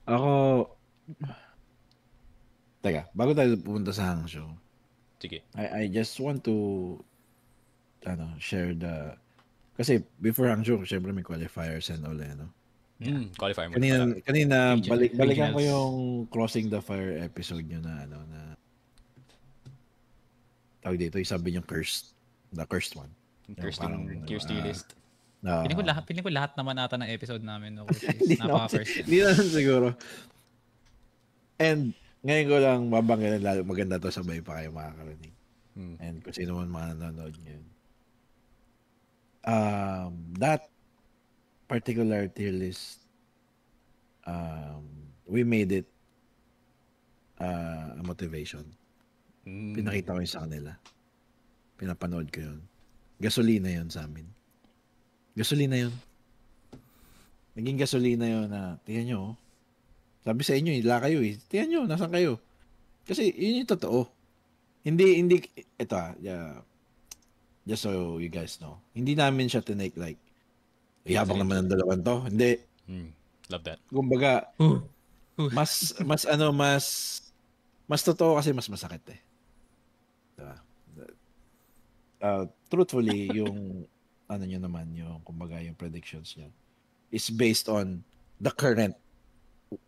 Ako, teka, bago tayo pumunta sa Hangzhou, Sige. I just want to share kasi before Hangzhou, syempre may qualifiers and all ano. Yeah. Qualifier muna Kanina, pala. kanina balikan ko Regionals. yung Crossing the Fire episode nyo na tawag dito, yung sabi yung the cursed one. Kirsty list. Piling ko lahat naman ata ng episode namin. No, Hindi napaka-first. Hindi naman siguro. And ngayon ko lang babanggitin, lalo maganda to, sabay pa kayo makakarinig. And kung sino man mga nanonood ngayon. That particular tier list, we made it a motivation. Pinakita ko yun sa kanila. Pinapanood ko yun. Gasolina yun sa amin. Gasolina yun. Naging gasolina yun na, tingnan nyo, sabi sa inyo, hila kayo eh. Tingnan nyo, nasan kayo? Kasi yun yung totoo. Hindi, ito just so you guys know, hindi namin siya tinake like, yabang naman ng dalawan to. Hindi. Love that. Kumbaga, mas totoo kasi mas masakit eh. Diba? Truthfully, yung ano nyo naman, yung kumbaga yung predictions nyo is based on the current,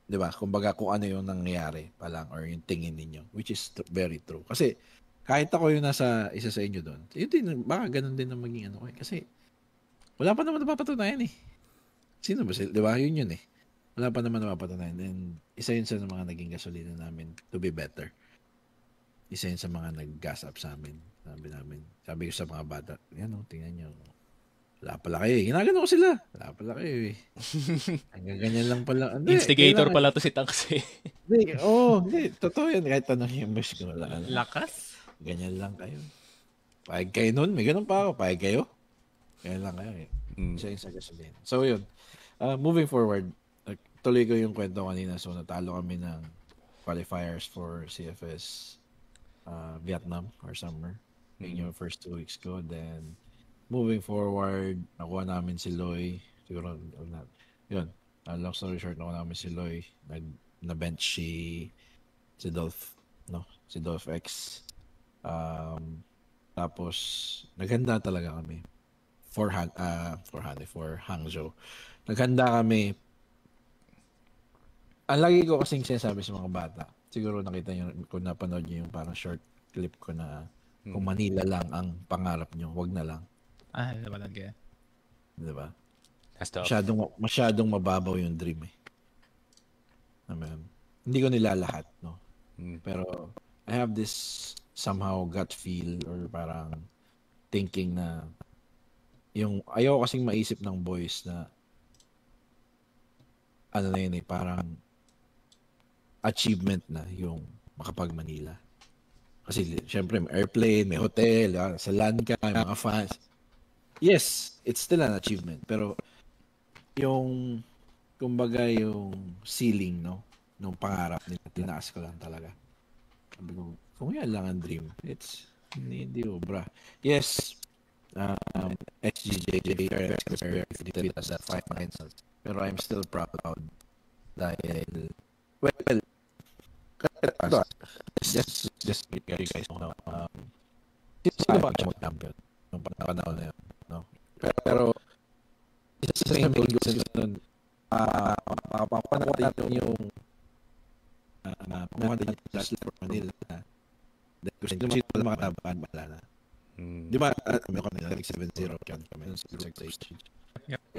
di ba? Kumbaga kung ano yung nangyayari pa lang or yung tingin ninyo, which is very true. Kasi kahit ako yung nasa isa sa inyo doon, yun din, baka ganun din ang maging ano ko eh. Kasi wala pa naman napapatunayan eh. Sino ba sila? Di ba? Yun eh. Wala pa naman napapatunayan. And isa yun sa mga naging gasolina namin to be better. Isa yun sa mga nag-gas up sa amin. Sabi ko sa mga bata, yan o, tingnan nyo. Wala pala kayo eh. Ginagano ko sila. Wala pala kayo eh. Hanggang ganyan lang pala. Hindi, Instigator pala to si Tanks eh. Hindi, totoo yan. Kahit tanong yung wish ko. Lakas? Ganyan lang kayo. Pahig kayo nun. May ganun pa ako. Pahig kayo. Ganyan lang kayo eh. Isa yung sa gasolina. So yun. Moving forward, tuloy ko yung kwento kanina. So natalo kami ng qualifiers for CFS Vietnam or summer. Yung first 2 weeks ko. Then moving forward, nakuha namin si Loy. Siguro, yun. Long story short, nakuha namin si Loy. Na-bench si Dolph. No? Si Dolph X. Tapos, naghanda talaga kami. For Hangzhou. Naghanda kami. Ang lagi ko kasing sinasabi sa mga bata, siguro nakita nyo, kung napanood nyo yung parang short clip ko na kung Manila lang ang pangarap nyo, wag na lang. Wala kaya. Diba? That's tough. Masyadong mababaw yung dream eh. Hindi ko nilalahat, no? Pero I have this somehow gut feel or parang thinking na yung ayaw kasing maisip ng boys na ano na yun eh, parang achievement na yung makapag Manila. Kasi syempre may airplane, may hotel, sa land ka, may mga fans. Yes, it's still an achievement. Pero yung kumbaga yung ceiling, no? Nung pangarap nila, tinaas ko lang talaga. Sabi ko, kung yan lang ang dream, it's hindi obra. Yes, XGJ defeated us at 5 finals. Pero I'm still proud dahil, well, just you guys know, sino ba siya mag-champion nung panahon na yun, no? Pero isa sa yung main goals nun, makapakuha natin yung makuha natin yung last for Manila kung sino pala makatabakan pala na. Di ba, may ako nila, 7-0 kami nun sa stage.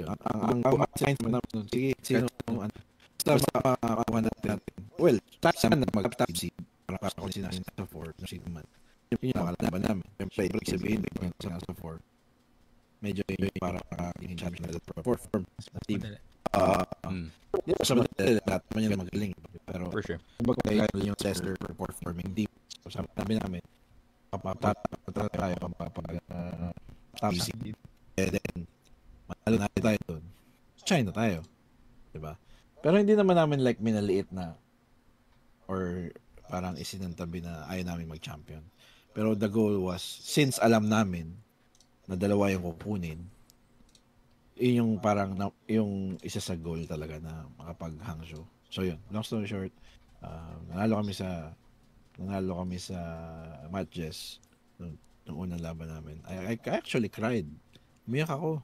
Ang signs mo na, sige, sino, basta makakuha natin. Well, sana mag-top seed para kung sino sa 4, na sino man. Yun yung nakalaban namin. Siyempre, ibig sabihin, sa nasa 4. Medyo yung para yung champion na perform sa team. Sa mga lahat naman yung magaling. Pero, for sure. Kumbaga tayo yung tester performing team. So, sabi namin, kapag tayo top seed, then, mahalo na tayo doon. Shine na tayo. Diba? Pero hindi naman namin like minaliit na or parang isinantabi na ayaw namin mag-champion. Pero the goal was, since alam namin na dalawa yung kukunin, yun yung parang yung isa sa goal talaga na makapag Hangzhou. So yun, long story short, nanalo kami sa matches nung unang laban namin. I actually cried. Umiyak ako.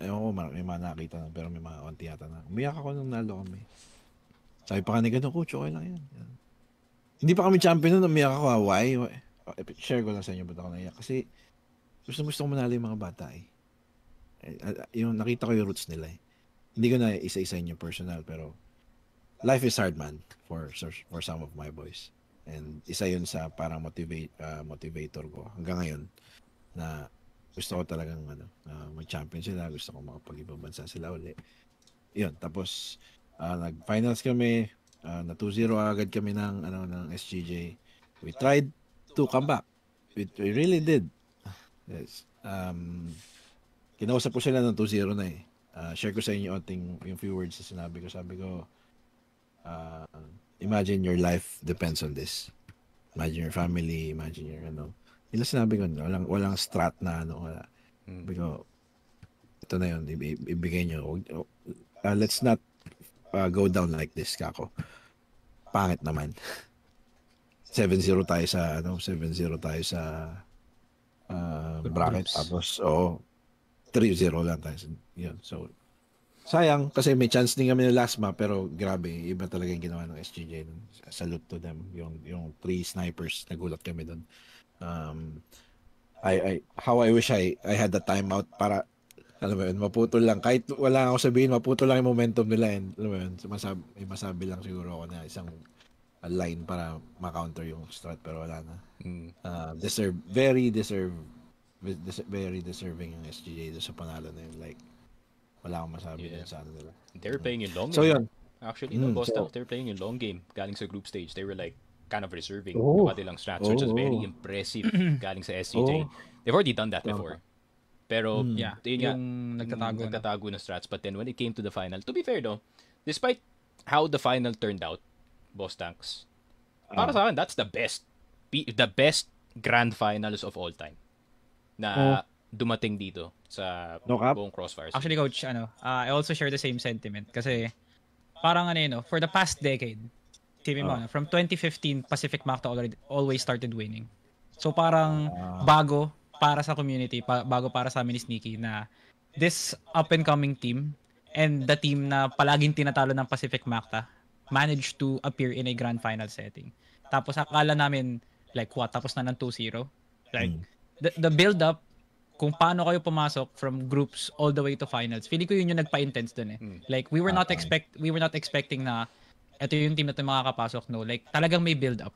Ewan ko, may mga nakita na, pero may mga konti yata na. Umiyak ako nung nalo kami. Sabi pa kanina, coach, okay lang yan. Hindi pa kami champion nun, umiyak ako. Why? Share ko lang sa inyo ba't ako naiyak. Kasi gusto ko manalo yung mga bata eh. Yung nakita ko yung roots nila eh. Hindi ko na isa-isa yung personal, pero life is hard, man, for some of my boys. And isa yun sa parang motivator ko hanggang ngayon na gusto ko talagang mag-champion sila, gusto ko makapag-ibang bansa sila uli. Yun, tapos nag-finals kami, na 2-0 agad kami ng SGJ. We tried to come back. We really did. Yes. Kinausap ko sila ng 2-0 na eh. Share ko sa inyo yung few words na sinabi ko. Sabi ko, imagine your life depends on this. Imagine your family, imagine your Ila sinabi ko, walang strat na wala. Sabi ko, ito na yun, ibigay nyo. Let's not go down like this, kako. Pangit naman. 7-0 tayo sa 7-0 tayo sa bracket. Tapos 3-0 lang tayo. Yun. So sayang kasi may chance din kami ng last map, pero grabe, iba talaga yung ginawa ng SGJ. Salute to them. Yung 3 snipers, nagulat kami doon. How I wish I had the timeout para alam mo yun, maputol lang. Kahit wala ako sabihin, maputol lang yung momentum nila. And, alam mo yun, masabi lang siguro ako na isang line para ma-counter yung strat, pero wala na. Very deserving yung SGJ doon sa panalo na yun. Like, wala akong masabi dun sa nila. They're playing yung long game. So, yun. Actually, they're playing yung long game. Galing sa group stage, they were like kind of reserving yung kanilang strats, which is very impressive galing sa SGJ. They've already done that before. Pero, yung nagtatago na strats. But then when it came to the final, to be fair though, despite how the final turned out, Boss Tanks, para sa akin, that's the best grand finals of all time na dumating dito sa buong Crossfire. Actually, Coach, I also share the same sentiment kasi parang for the past decade, from 2015, Pacific Macta always started winning. So parang bago para sa community, bago para sa amin ni Sneaky na this up-and-coming team and the team na palaging tinatalo ng Pacific Macta managed to appear in a grand final setting. Tapos akala namin, like tapos na ng 2-0? Like, the build-up, kung paano kayo pumasok from groups all the way to finals, feeling ko yun yung nagpa-intense dun eh. Like, we were not expecting na ito yung team na ito makakapasok, no? Like, talagang may build-up.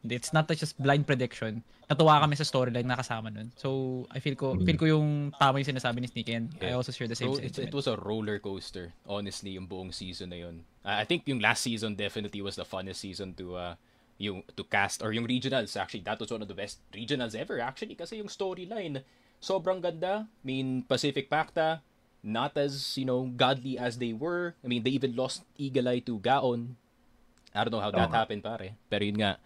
It's not just blind prediction. Natuwa kami sa storyline na kasama nun. So, I feel ko yung tama yung sinasabi ni Sneaky, and I also share the same sentiment. It was a roller coaster, honestly, yung buong season na yun. I think yung last season definitely was the funnest season to cast, or yung regionals, actually. That was one of the best regionals ever, actually, kasi yung storyline, sobrang ganda. I mean, Pacific Macta, not as, godly as they were. I mean, they even lost Eagle Eye to Gaon. I don't know how that happened, pare. Pero yun nga,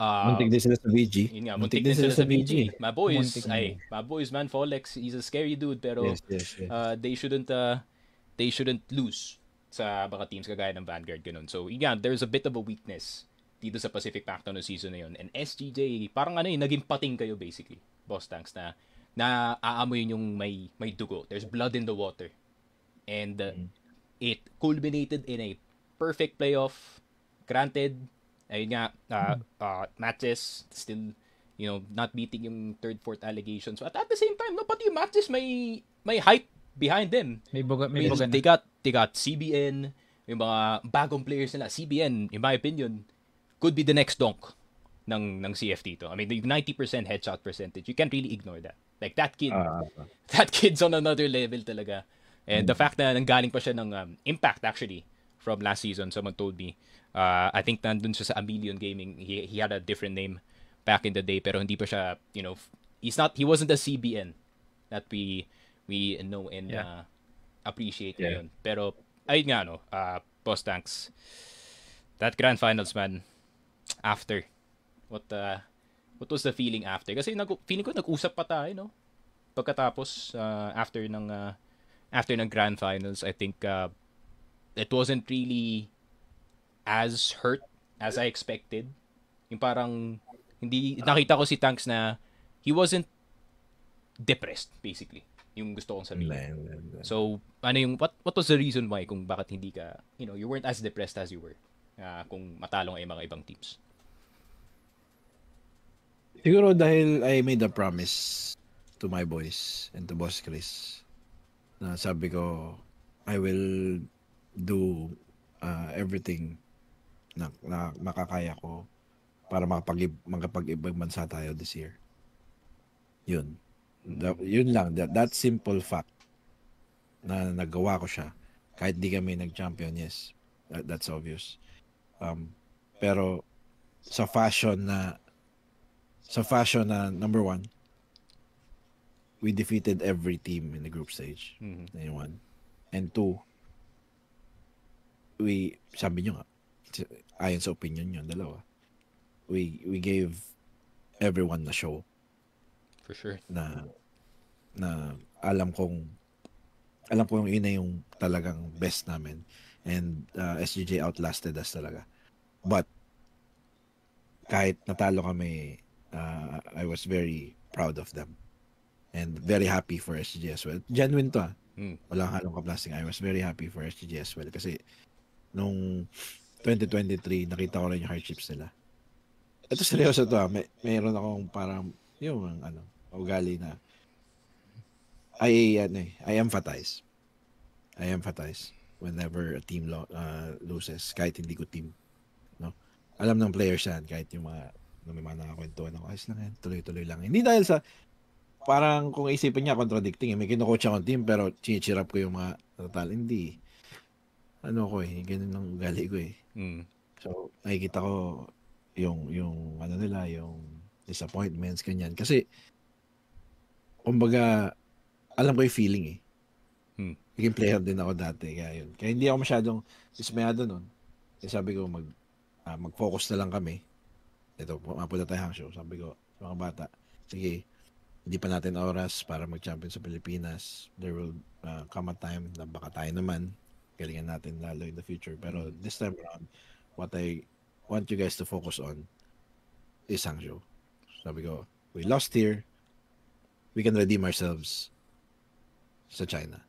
muntik din sila sa VG. Yun nga, muntik din sila sa VG. My boys, man, Folex, he's a scary dude, pero yes. They shouldn't lose sa mga teams kagaya ng Vanguard, ganun. So, yeah, there's a bit of a weakness dito sa Pacific Macta no season na yun. And SGJ, parang naging pating kayo basically, Boss Tanks, na aamoy yung may dugo. There's blood in the water. And it culminated in a perfect playoff. Granted, ayun nga, matches still, not beating yung third, fourth allegations. But at the same time, pati yung matches may hype behind them. May buga they got CBN, yung mga bagong players nila. CBN, in my opinion, could be the next donk ng CFT to. I mean, the 90% headshot percentage, you can't really ignore that. Like, that kid's on another level talaga. And the fact na nanggaling pa siya ng Impact, actually, from last season, someone told me, I think nandun siya sa Amelion Gaming. He had a different name back in the day, pero hindi pa siya, he wasn't the CBN that we know and appreciate ngayon. Pero, ayun nga, Boss Tanks, that grand finals, man, after, what was the feeling after? Kasi feeling ko nag-usap pa tayo, no? pagkatapos after ng grand finals, I think it wasn't really as hurt as I expected. Yung parang hindi nakita ko si Tanks na he wasn't depressed basically. Yung gusto kong sabihin. So, ano yung what was the reason why kung bakit hindi ka, you weren't as depressed as you were kung matalong ay mga ibang teams? Siguro dahil I made a promise to my boys and to Boss Chris na sabi ko I will do everything na makakaya ko para makapag-ibang bansa tayo this year. Yun. Yun lang. That simple fact na nagawa ko siya. Kahit di kami nag-champion, yes. That's obvious. Pero sa fashion na number one, we defeated every team in the group stage. One. And two, sabi nyo nga, ayon sa opinion nyo, dalawa, we gave everyone a show. For sure. Na alam kong yun na yung talagang best namin. And SGJ outlasted us talaga. But kahit natalo kami, I was very proud of them. And very happy for SGJ as well. Genuine to Walang halong kaplasting. I was very happy for SGJ as well. Kasi nung 2023, nakita ko rin yung hardships nila. Ito seryoso to mayroon akong parang yung ugali na I empathize. I empathize whenever a team loses, kahit hindi ko team. No? Alam ng players yan, kahit yung mga may mga nakakwentuhan ako, ayos lang yan, tuloy-tuloy lang. Hindi dahil sa, parang kung isipin niya, contradicting. May kinukoach akong team, pero chinichirap ko yung mga total. Hindi. Ganun ang ugali ko eh. So, nakikita ko yung nila, yung disappointments, ganyan. Kasi, kumbaga, alam ko yung feeling eh. Naging player din ako dati, kaya yun. Kaya hindi ako masyadong dismayado nun. Kaya sabi ko, mag-focus na lang kami. Ito, mapunta tayo hang show. Sabi ko, mga bata, sige, hindi pa natin oras para mag-champion sa Pilipinas. There will come a time na baka tayo naman, galingan natin lalo in the future. Pero this time around, what I want you guys to focus on is Hangzhou. Sabi ko, we lost here, we can redeem ourselves sa China.